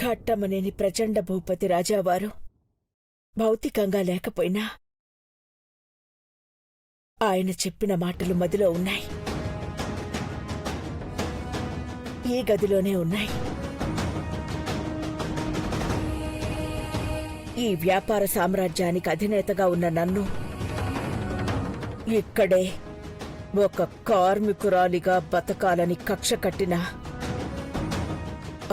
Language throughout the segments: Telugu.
ఘట్టమనేని ప్రచండ భూపతి రాజావారు భౌతికంగా లేకపోయినా ఆయన చెప్పిన మాటలు మదిలో ఉన్నాయి. ఈ గదిలోనే ఉన్నాయి. ఈ వ్యాపార సామ్రాజ్యానికి అధినేతగా ఉన్న నన్ను ఇక్కడే ఒక కార్మికురాలిగా బతకాలని కక్ష కట్టిన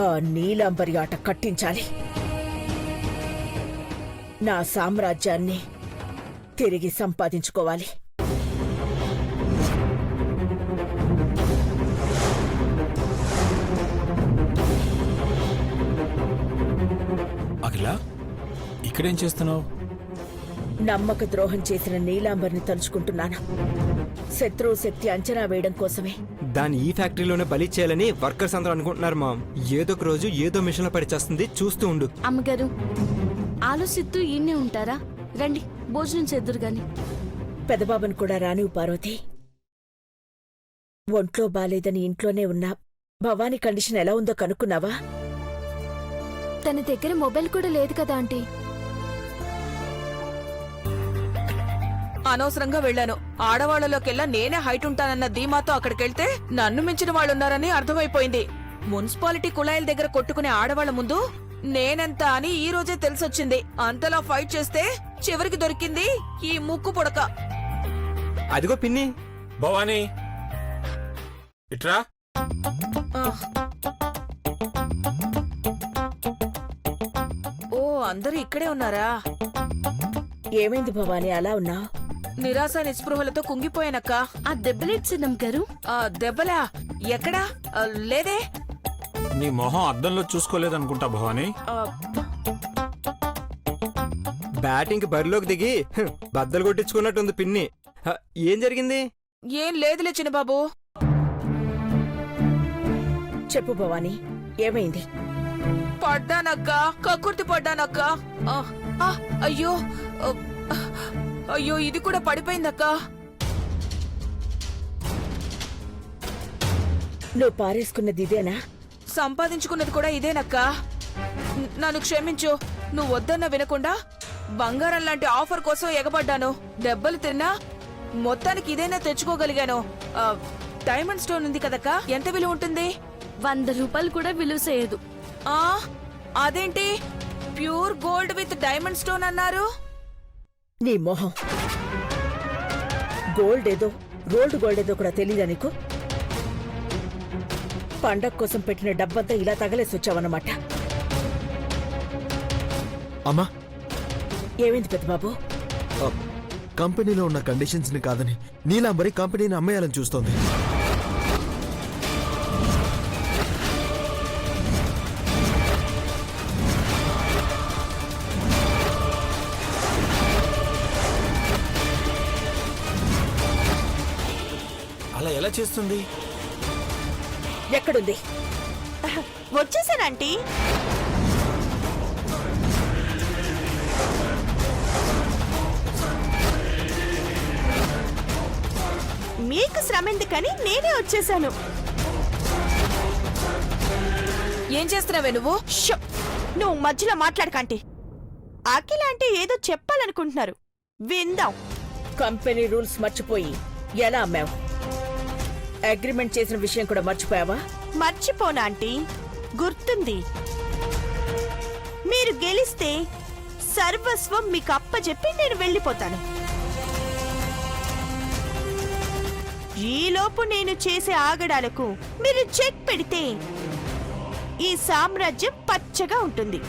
ఆ నీలాంబరి ఆట కట్టించాలి. నా సామ్రాజ్యాన్ని తిరిగి సంపాదించుకోవాలి. అఖిల, ఇక్కడేం చేస్తున్నావు? నమ్మక ద్రోహం చేసిన నీలాంబరిని తలుచుకుంటున్నాను. శత్రువు శక్తి అంచనా వేయడం కోసమే. దాన్ని ఈ ఫ్యాక్టరీలోనే బలి చేయాలని వర్కర్స్ అందరూ అనుకుంటున్నారు మామ్. ఏదో ఒక రోజు ఏదో మిషన్ లో పడిచేస్తుంది, చూస్తూ ఉండు. అమ్మగారు ఆలోచిస్తూ ఈయనే ఉంటారా? రండి భోజనం చేద్దురు గాని. పెదబాబుని కూడా రానివు పార్వతి. ఒంట్లో బాలేదని ఇంట్లోనే ఉన్నా భవానీ కండిషన్ ఎలా ఉందో కనుక్కున్నావా? తన దగ్గర మొబైల్ కూడా లేదు కదా ఆంటీ. అనవసరంగా వెళ్లాను. ఆడవాళ్లలోకెల్లా నేనే హైట్ ఉంటానన్న ధీమాతో అక్కడికెళ్తే నన్ను మించిన వాళ్ళున్నారని అర్థమైపోయింది. మున్సిపాలిటీ కుళాయిల దగ్గర కొట్టుకునే ఆడవాళ్ల ముందు నేనెంత అని ఈ రోజే తెలిసొచ్చింది. అంతలా ఫైట్ చేస్తే చివరికి దొరికింది ఈ ముక్కు పొడక. అదిగో పిన్ని. భవానీ, ఇట్రా. ఓ, అందరూ ఇక్కడే ఉన్నారా? ఏమైంది భవానీ అలా ఉన్నావు? నిరాశ నిస్పృహలతో కుంగిపోయానక్క. ఆ దెబ్బలేడ్చినాం గారు. దెబ్బలా? ఎక్కడా? లేదే. నీ మొహం అద్దంలో చూసుకోలేదనుకుంటా భవానీ. బ్యాటింగ్ బరిలోకి దిగి బద్దలు కొట్టించుకున్నట్టుంది పిన్ని. ఏం జరిగింది? ఏం లేదులే చిన్నబాబు. చెప్పు భవానీ, ఏమైంది? పడ్డానక్క, కక్కుర్తి పడ్డానక్క. అయ్యో అయ్యో, ఇది కూడా పడిపోయిందక్క. నువ్వు పారేసుకున్నది ఇదేనా? సంపాదించుకున్నది కూడా ఇదేనక్క. నన్ను క్షమించు. నువ్వు వద్దన్నా వినకుండా బంగారం లాంటి ఆఫర్ కోసం ఎగబడ్డాను. దెబ్బలు తిన్నా మొత్తానికి ఇదైనా తెచ్చుకోగలిగాను. డైమండ్ స్టోన్ ఉంది కదక్క, ఎంత విలువ ఉంటుంది? 100 రూపాయలు కూడా విలువ చేయదు. అదేంటి pure gold with diamond stone అన్నారు? నీ మొహం. గోల్డ్ ఏదో రోల్డ్ గోల్డ్ ఏదో కూడా తెలీదా నీకు? పండగ కోసం పెట్టిన డబ్బంతా ఇలా తగలేసి వచ్చావన్నమాట. అమ్మా, ఏమైంది పెద్దబాబు? కంపెనీలో ఉన్న కండిషన్స్ ని కాదని నీలాంబరి కంపెనీని అమ్మేయాలని చూస్తోంది. అలా ఎలా చేస్తుంది? ఎక్కడుంది? వచ్చేసానంటీ. మీకు శ్రమ ఎందుకని నేనే వచ్చేసాను. ఏం చేస్తున్నావే నువ్వు? నువ్వు మధ్యలో మాట్లాడకండి. అఖిల అంటే ఏదో చెప్పాలనుకుంటున్నారు, విందాం. కంపెనీ రూల్స్ మర్చిపోయి ఎలా అమ్మావు? అగ్రిమెంట్ చేసిన విషయం కూడా మర్చిపోయావా? మర్చిపోనా ఆంటీ, గుర్తుంది. మీరు గెలిస్తే సర్వస్వం మీకు అప్పచెప్పి నేను వెళ్ళిపోతాను. ఈలోపు నేను చేసే ఆగడాలకు మీరు చెక్ పెడితే ఈ సామ్రాజ్యం పచ్చగా ఉంటుంది,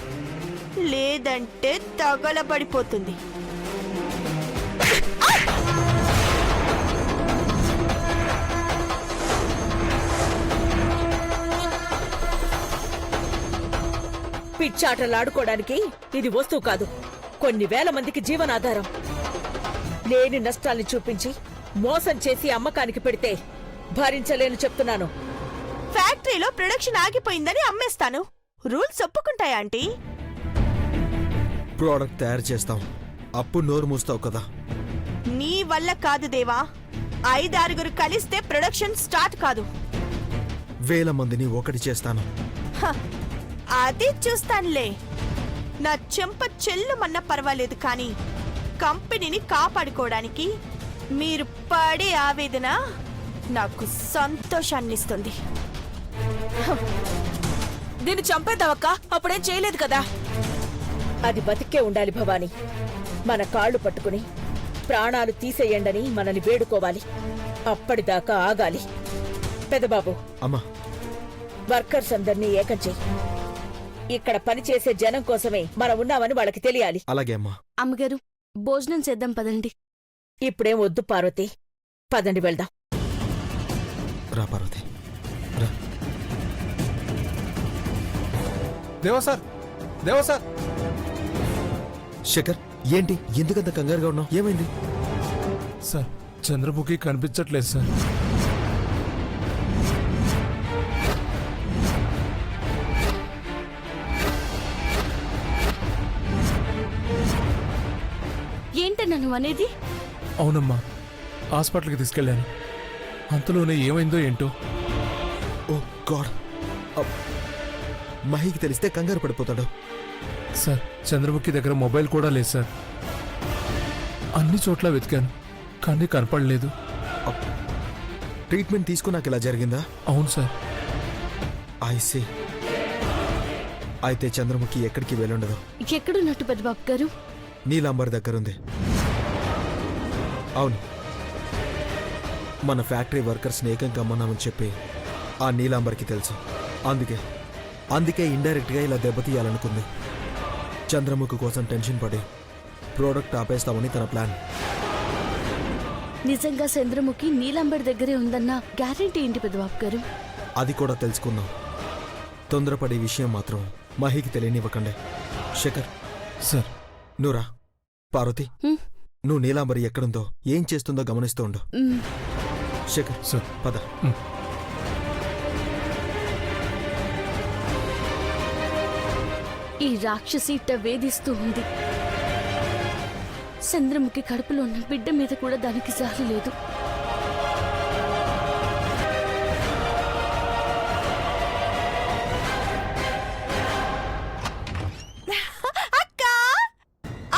లేదంటే తగలబడిపోతుంది. పిచ్చాటలాడుకోవడానికి ఇది వస్తువు కాదు, కొన్ని వేల మందికి జీవనాధారం. లేని నష్టాల్ని చూపించి మోసం చేసి అమ్మకానికి పెడితే భరించలేను చెప్తున్నాను. ఫ్యాక్టరీలో ప్రొడక్షన్ ఆగిపోయిందని అమ్మేస్తాను. రూల్స్ ఒప్పుకుంటాయా ఆంటీ? ప్రోడక్ట్ తయారు చేస్తాం, అప్పుడు నోరు మూస్తావు కదా. నీ వల్ల కాదు దేవా. 5-6 కలిస్తే ప్రొడక్షన్ స్టార్ట్ కాదు. 1000 మందిని ఒకటి చేస్తాను. అది చూస్తానులే. నా చెంప చెల్లుమన్నా పర్వాలేదు, కానీ కంపెనీని కాపాడుకోవడానికి మీరు పడే ఆవేదన నాకు సంతోషాన్నిస్తుంది. దీన్ని చంపేద్దావక్క, అప్పుడేం చేయలేదు కదా. అది బతికే ఉండాలి భవానీ. మన కాళ్ళు పట్టుకుని ప్రాణాలు తీసేయండని మనని వేడుకోవాలి. అప్పటిదాకా ఆగాలి. పెదబాబు, అమ్మా, వర్కర్స్ అందరినీ ఏకం చెయ్యి. ఇక్కడ పనిచేసే జనం కోసమే మనం ఉన్నామని వాళ్ళకి తెలియాలి. అలాగే అమ్మా. అమ్మగారు, భోజనం చేద్దాం పదండి. ఇప్పుడేం వద్దు పార్వతి, పదండి వెళ్దాం. రా పార్వతి, రా. దేవా సార్, దేవా సార్. శేఖర్, ఏంటి ఎందుకంత కంగారుగా ఉన్నావు? ఏమైంది? సార్, చంద్రముఖి కనిపించట్లేదు సార్. ఏంటన్నా నువ్వు అనేది? అవునమ్మా, హాస్పిటల్కి తీసుకెళ్ళాను. అంతలోనే ఏమైందో ఏంటో. ఓ గాడ్, మహికి తెలిస్తే కంగారు పడిపోతాడు. సార్, చంద్రముఖి దగ్గర మొబైల్ కూడా లేదు సార్. అన్ని చోట్ల వెతికాను, కానీ కనపడలేదు. ట్రీట్మెంట్ తీసుకున్నాక ఇలా జరిగిందా? అవును సార్. ఐసీ. అయితే చంద్రముఖి ఎక్కడికి వెళ్ళుండదు. ఎక్కడున్నట్టు పెద్దబాబు గారు? నీలాంబర్ దగ్గరుంది. అవును, మన ఫ్యాక్టరీ వర్కర్స్ని ఏకం కమ్మన్నామని చెప్పి ఆ నీలాంబర్కి తెలుసు. అందుకే ఇండైరెక్ట్గా ఇలా దెబ్బతీయాలనుకుంది. చంద్రముఖి కోసం టెన్షన్ పడి ప్రోడక్ట్ ఆపేస్తామని తన ప్లాన్. నిజంగా చంద్రముఖి నీలంబడి దగ్గరే ఉందన్న గ్యారెంటీ ఏంటి పెద్దబాబు గారు? అది కూడా తెలుసుకుందాం. తొందరపడే విషయం మాత్రం మహికి తెలియనివ్వకండి. శేఖర్, సార్. నువ్వురా. పార్వతి, హ్మ్. నువ్వు నీలాంబరి ఎక్కడుందో ఏం చేస్తుందో గమనిస్తూ ఉండు. మ్, శేఖర్, సార్. పద. ఈ రాక్షసి ఇట్ట వేధిస్తూ ఉంది. చంద్రముఖి కడుపులో ఉన్న బిడ్డ మీద కూడా దానికి జాలి లేదు. అక్క,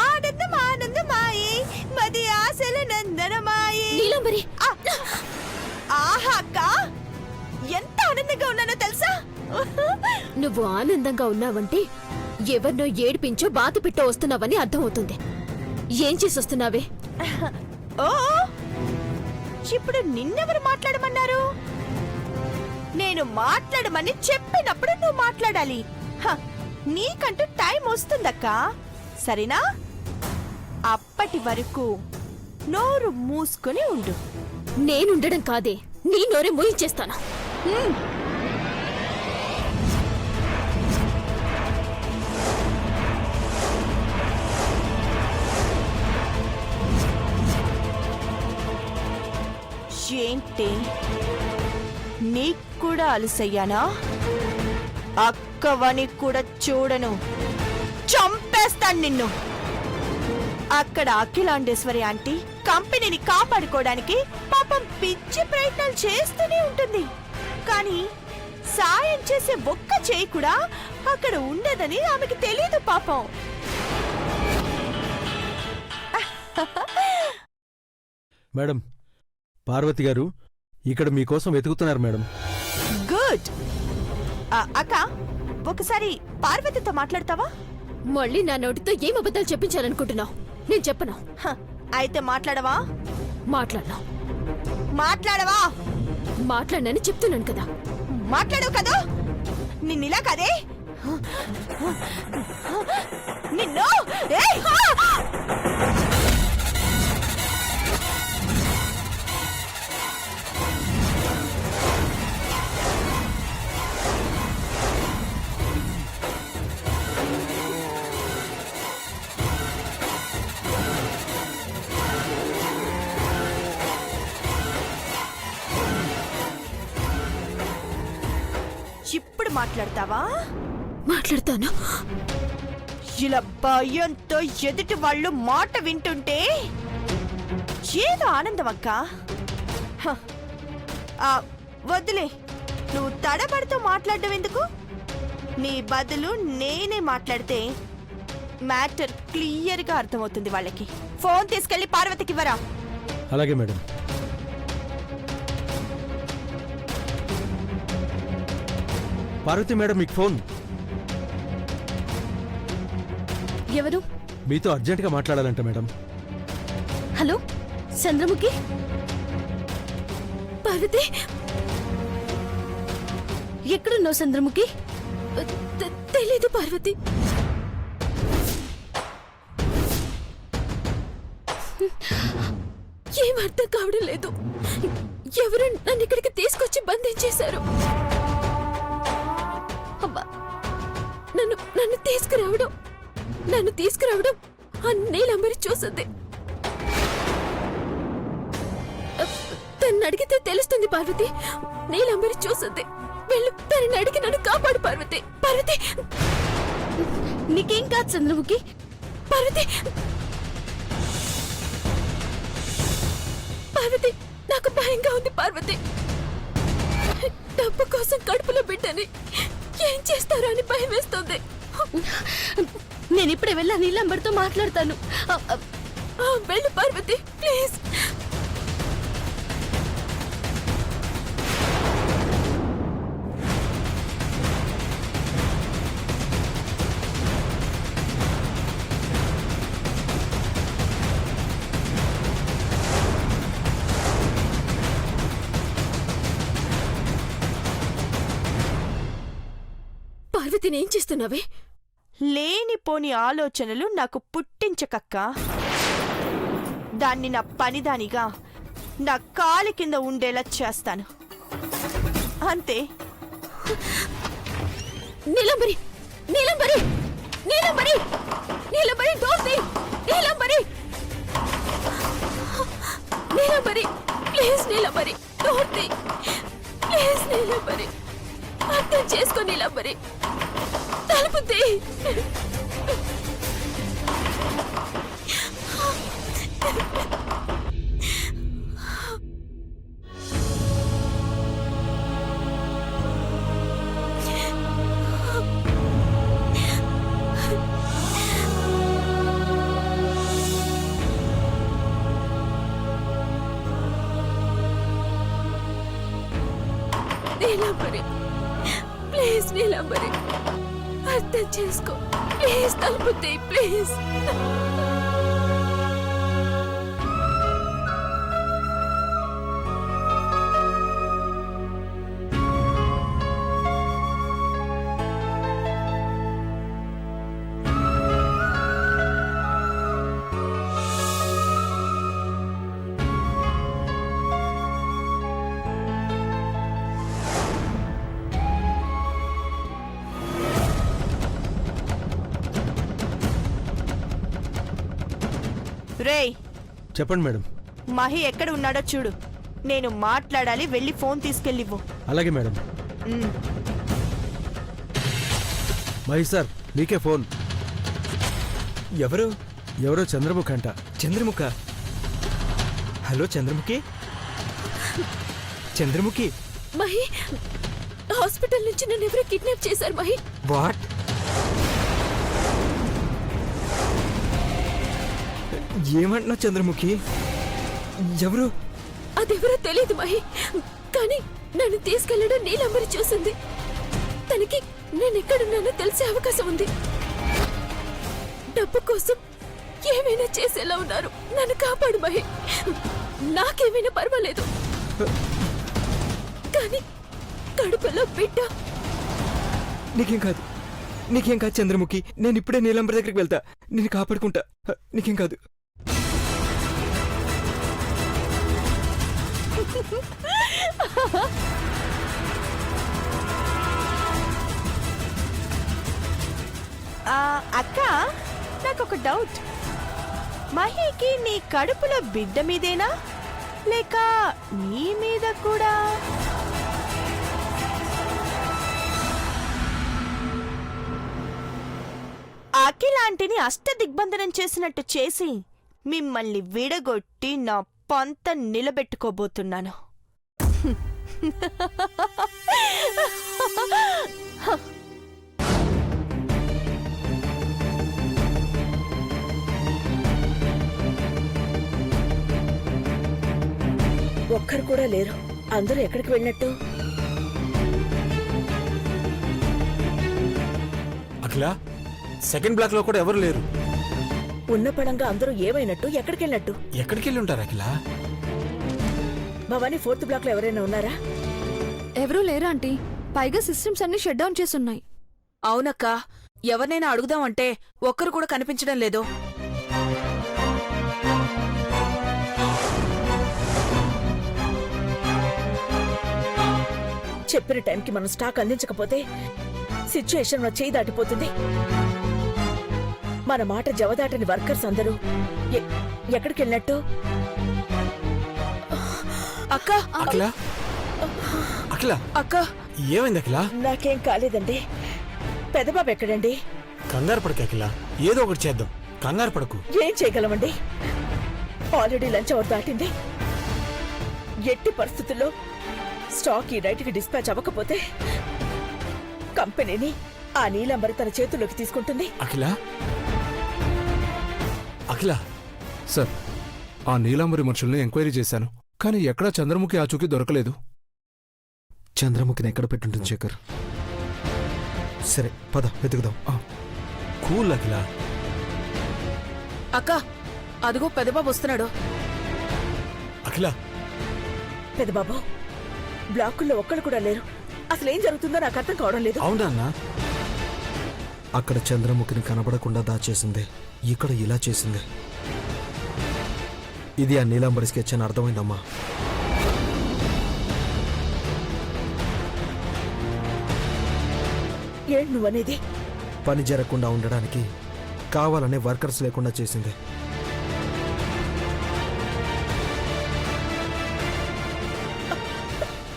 ఆనందం ఆనందమాయి, మది ఆశల నందనమాయి. నీలంబరి, ఆహా అక్క, ఎంత ఆనందంగా ఉన్నానో తెలుసా? నువ్వు ఆనందంగా ఉన్నావంటే ఎవరినో ఏడిపించో బాధ పెట్టో వస్తున్నావని అర్థమవుతుంది. ఏం చేసి వస్తున్నావే? ఓ, ఇప్పుడు నిన్నెవరు మాట్లాడమన్నారు? నేను మాట్లాడమని చెప్పినప్పుడు నువ్వు మాట్లాడాలి. హ, నీకంటూ టైం వస్తుందక్కా, సరేనా? అప్పటి వరకు నోరు మూసుకొని ఉండు. నేనుండడం కాదే, నీ నోరే మూయించేస్తాను. ఏంటి, నీకు కూడా అలసయ్యానా? అక్కవని కూడా చూడను, చంపేస్తాను నిన్ను. అక్కడ అఖిలాండేశ్వరి ఆంటీ కంపెనీని కాపాడుకోవడానికి పాపం పిచ్చి ప్రయత్నాలు చేస్తూనే ఉంటుంది. కానీ సాయం చేసే ఒక్క చేయి కూడా అక్కడ ఉండదని ఆమెకి తెలీదు పాపం. మేడం, పార్వతి గారు ఇక్కడ మీకోసం వెతుకుతున్నారు మేడం. గుడ్. అక్క, ఒకసారి పార్వతితో మాట్లాడతావా? మళ్ళీ నా నోటితో ఏం అబద్ధాలు చెప్పించాలనుకుంటున్నావు? నేను చెప్పను. హ, అయితే మాట్లాడవా? మాట్లాడనా? మాట్లాడవా? మాట్లాడనని చెప్తున్నాను కదా. మాట్లాడవు కదా? నిన్నిలా కదే నిన్ను. ఏయ్! ఇప్పుడు మాట్లాడతావా? మాట్లాడతాను. ఇలా భయంతో ఎదుటి వాళ్ళు మాట వింటుంటే ఏదో ఆనందం అక్క. వద్దులే, నువ్వు తడబడుతూ మాట్లాడడం ఎందుకు? నీ బదులు నేనే మాట్లాడితే మ్యాటర్ క్లియర్గా అర్థమవుతుంది వాళ్ళకి. ఫోన్ తీసుకెళ్లి పార్వతికి ఇవ్వరా. అలాగే మేడం. పార్వతి మేడం మీకు ఫోన్. ఎవరు? మీతో అర్జెంటుగా మాట్లాడాలంట మేడం. హలో చంద్రముఖి. పార్వతి, ఎక్కడున్నావు చంద్రముఖి? తెలీదు పార్వతి. ఏం అర్థం కావడం లేదు. ఎవరు నన్ను ఇక్కడికి తీసుకొచ్చి బంధించేశారు. అబ్బా, నన్ను తీసుకురావడం ఆ నీలంబరి చూసింది. తను అడిగితే తెలుస్తుంది పార్వతి. నీలంబరి చూసింది. వెళ్ళు, తనని అడిగి నన్ను కాపాడు పార్వతి. పార్వతి, నీకేం కాదు చంద్రముఖి. పార్వతి, పార్వతి, నాకు భయంగా ఉంది పార్వతి. డబ్బు కోసం కడుపులో బిడ్డని ఏం చేస్తారో అని భయం వేస్తుంది. నేను ఇప్పుడే వెళ్ళా నీలంబరితో మాట్లాడతాను. వెళ్ళు పార్వతి, ప్లీజ్. పార్వతిని ఏం చేస్తున్నావే? లేనిపోని ఆలోచనలు నాకు పుట్టించకక్క. దాన్ని నా పనిదానిగా నా కాలి కింద ఉండేలా చేస్తాను అంతే. Neelambari, Neelambari, Neelambari, Neelambari, door Neelambari, Neelambari, please Neelambari, door please Neelambari, అర్థం చేసుకో నీలంబరి, తలుపు తీ. నీలంబరి, ప్లీజ్ నీలంబరి, అర్థం చేసుకో ప్లీజ్, తలుపు తీ ప్లీజ్. రేయ్, చెప్పండి మేడం. మహి ఎక్కడ ఉన్నాడో చూడు. నేను మాట్లాడాలి, వెళ్ళి ఫోన్ తీసుకెళ్ళివ్వు. అలాగే మేడం. మహేష్ సార్, మీకే ఫోన్. ఎవరో చంద్రముఖి అంట. చంద్రముఖ? హలో చంద్రముఖి. చంద్రముఖి, మహి, హాస్పిటల్ నుంచి నన్ను ఎవరో కిడ్నాప్ చేశారు మహి. వాట్? ఏమంటున్నావు చంద్రముఖి? ఎవరు? అదెవరో తెలియదు మహి, కానీ నన్ను తీసుకెళ్లడం నీలంబరి చూసింది. తనకి నేను ఎక్కడున్నానో తెలిసే అవకాశం ఉంది. డబ్బు కోసం ఏమైనా చేసేలా ఉన్నారు. నన్ను కాపాడు మహి, నాకేమైనా పర్వాలేదు, కానీ కడుపులో బిడ్డ. నీకేం కాదు చంద్రముఖి. నేను ఇప్పుడే నీలంబరి దగ్గరికి వెళ్తా. నేను కాపాడుకుంటా. నీకేం కాదు. అక్క, నాకొక డౌట్. మహికి నీ కడుపులో బిడ్డ మీదేనా లేక నీ మీద కూడా? అఖిలాంటిని అష్టదిగ్బంధనం చేసినట్టు చేసి మిమ్మల్ని విడగొట్టి నా పంత నిలబెట్టుకోబోతున్నాను. ఒక్కరు కూడా లేరు. అందరూ ఎక్కడికి వెళ్ళినట్టు? అఖిల, సెకండ్ బ్లాక్ లో కూడా ఎవరు లేరు. ఉన్న పడంగా అందరూ ఏమైనట్టు, ఎక్కడికి వెళ్ళినట్టు? ఎక్కడికి వెళ్ళి ఉంటారు అఖిల? భవానీ, ఫోర్త్ బ్లాక్ లో ఎవరైనా ఉన్నారా? ఎవరూ లేరా ఆంటీ? పైగా సిస్టమ్స్ అన్ని షట్ డౌన్ చేస్తున్నాయి. అవునక్క, ఎవరినైనా అడుగుదామంటే ఒక్కరు కూడా కనిపించడం లేదు. చెప్పిన టైంకి మనం స్టాక్ అందించకపోతే సిచ్యుయేషన్ మన చేయి దాటిపోతుంది. మన మాట జవదాటని వర్కర్స్ అందరూ ఎక్కడికి వెళ్ళినట్టు? అక్క అఖిల, అఖిల, అక్క ఏమైంది అఖిల? నాకేం కాలేదండి. పెదబాబు ఎక్కడండి? కంగారు పడకు అఖిల, ఏదో ఒకటి చేద్దాం. కంగారు పడకు. ఏం చేయగలమండి? ఆల్రెడీ లంచ్ అవర్ దాటింది. ఎట్టి పరిస్థితుల్లో స్టాక్ ఈ రైట్కి డిస్పాచ్ అవ్వకపోతే కంపెనీని ఆ నీలంబరి తన చేతుల్లోకి తీసుకుంటుంది. అఖిల, అఖిల, సార్, ఆ నీలాంబరి మనుషుల్ని ఎంక్వైరీ చేశాను, కానీ ఎక్కడా చంద్రముఖి ఆచూకీ దొరకలేదు. చంద్రముఖిని ఎక్కడ పెట్టుంటుంది శేఖర్? సరే పద వెతుకుదాం. కూల్ అఖిల. అక్క, అదిగో పెదబాబు వస్తున్నాడు. అఖిల, పెదబాబు, బ్లాకుల్లో ఒక్కళ్ళు కూడా లేరు. అసలు ఏం జరుగుతుందో నాకు అర్థం కావడం లేదు. అవునా అన్న? అక్కడ చంద్రముఖిని కనబడకుండా దాచేసింది, ఇక్కడ ఇలా చేసింది. ఇది ఆ నీలాంబరి స్కెచ్ అని అర్థమైందమ్మా. ఏంటి నువ్వనేది? పని జరగకుండా ఉండడానికి కావాలనే వర్కర్స్ లేకుండా చేసింది.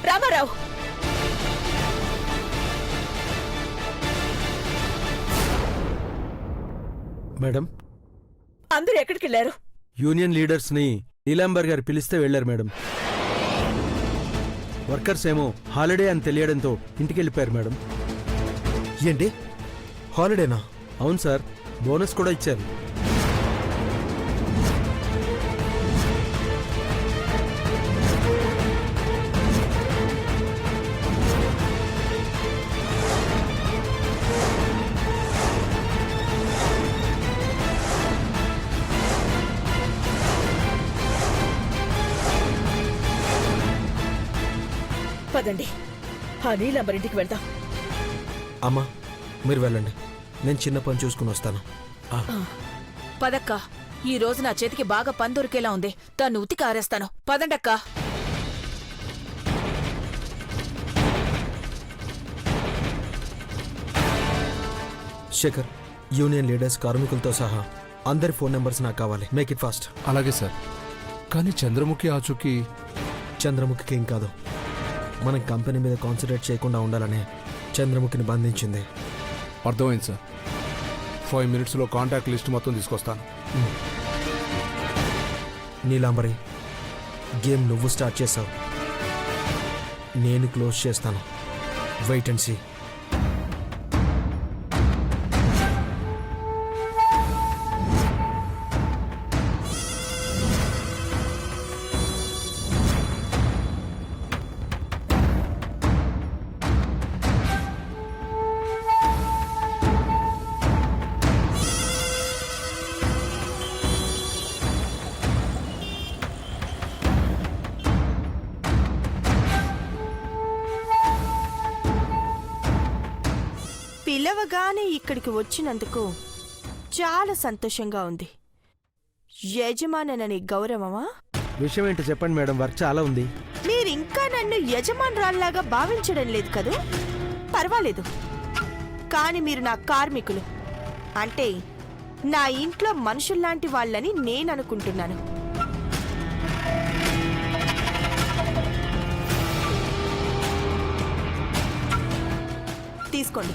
రామారావు, మేడం, అందరూ ఎక్కడికి వెళ్ళారు? యూనియన్ లీడర్స్ ని నీలాంబర్ గారు పిలిస్తే వెళ్లారు మేడం. వర్కర్స్ ఏమో హాలిడే అని తెలియడంతో ఇంటికి వెళ్ళిపోయారు మేడం. ఏంటి, హాలిడేనా? అవును సార్, బోనస్ కూడా ఇచ్చారు. పదండి, ఆ నీలంబరింటికి వెళ్దాం. అమ్మా మీరు వెళ్ళండి, నేను చిన్న పని చూసుకుని వస్తాను. పదక్క, ఈ రోజు నా చేతికి బాగా పని దొరికేలా ఉంది. దాన్ని ఉతికి ఆరేస్తాను. పదండక్క. శేఖర్, యూనియన్ లీడర్స్, కార్మికులతో సహా అందరి ఫోన్ నెంబర్స్ నాకు కావాలి. Make it fast. అలాగే సార్, కానీ చంద్రముఖి ఆచూకీ చంద్రముఖికి ఏం కాదు, మనం కంపెనీ మీద కాన్సన్ట్రేట్ చేయకుండా ఉండాలనే చంద్రముఖిని బంధించింది. అర్థమైంది సార్. 5 minutesలో కాంటాక్ట్ లిస్ట్ మొత్తం తీసుకొస్తాను. నీలాంబరి, గేమ్ నువ్వు స్టార్ట్ చేసావు, నేను క్లోజ్ చేస్తాను. Wait and see. పిలవగానే ఇక్కడికి వచ్చినందుకు చాలా సంతోషంగా ఉంది. యజమానని గౌరవమా? విషయం ఏంటో చెప్పండి మేడం, వర్క్ చాలా ఉంది. మీరింకా నన్ను యజమానురాల్లాగా భావించడం లేదు కదూ? పర్వాలేదు, కానీ మీరు నా కార్మికులు, అంటే నా ఇంట్లో మనుషుల్లాంటి వాళ్ళని నేను అనుకుంటున్నాను. తీసుకోండి.